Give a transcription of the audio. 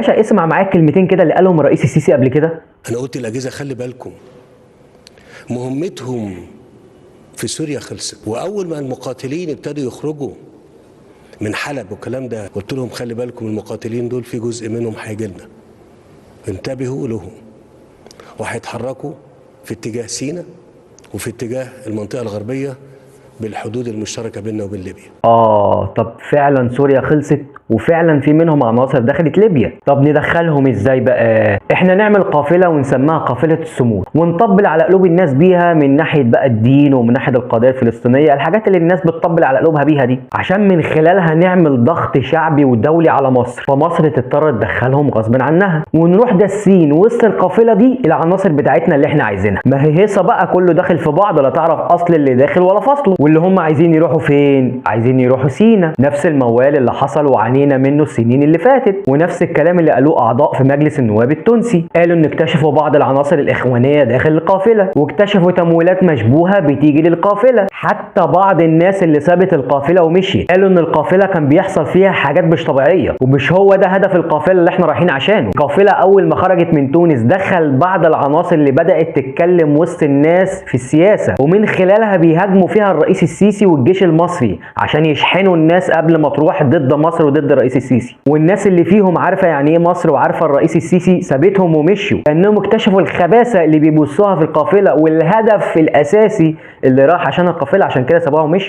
باشا اسمع معايا الكلمتين كده اللي قالهم الرئيس السيسي قبل كده. انا قلت الاجهزه خلي بالكم، مهمتهم في سوريا خلصت، واول ما المقاتلين ابتدوا يخرجوا من حلب والكلام ده قلت لهم خلي بالكم المقاتلين دول في جزء منهم هيجي لنا، انتبهوا لهم، وهيتحركوا في اتجاه سيناء وفي اتجاه المنطقه الغربيه بالحدود المشتركه بيننا وبين ليبيا. طب فعلا سوريا خلصت وفعلا في منهم عناصر دخلت ليبيا. طب ندخلهم ازاي بقى؟ احنا نعمل قافله ونسميها قافله الصمود، ونطبل على قلوب الناس بيها من ناحيه بقى الدين ومن ناحيه القضيه الفلسطينيه، الحاجات اللي الناس بتطبل على قلوبها بيها دي، عشان من خلالها نعمل ضغط شعبي ودولي على مصر، فمصر تضطر تدخلهم غصب عنها، ونروح داسين وسط القافله دي العناصر بتاعتنا اللي احنا عايزينها. ما هي هيصه بقى كله داخل في بعض، لا تعرف اصل اللي داخل ولا فصله. واللي هم عايزين يروحوا فين؟ عايزين يروحوا سينا، نفس الموال اللي حصل وعانينا منه السنين اللي فاتت، ونفس الكلام اللي قالوه اعضاء في مجلس النواب التونسي، قالوا ان اكتشفوا بعض العناصر الاخوانيه داخل القافله، واكتشفوا تمويلات مشبوهه بتيجي للقافله، حتى بعض الناس اللي سابت القافله ومشيت قالوا ان القافله كان بيحصل فيها حاجات مش طبيعيه، ومش هو ده هدف القافله اللي احنا رايحين عشانه. القافله اول ما خرجت من تونس دخل بعض العناصر اللي بدات تتكلم وسط الناس في السياسه، ومن خلالها بيهاجموا فيها الرئيس السيسي والجيش المصري عشان يشحنوا الناس قبل ما تروح ضد مصر وضد الرئيس السيسي. والناس اللي فيهم عارفه يعني ايه مصر وعارفه الرئيس السيسي سابتهم ومشوا، لانهم اكتشفوا الخباثه اللي بيبصوها في القافله والهدف الاساسي اللي راح عشان القافله، عشان كده سابوها ومشوا.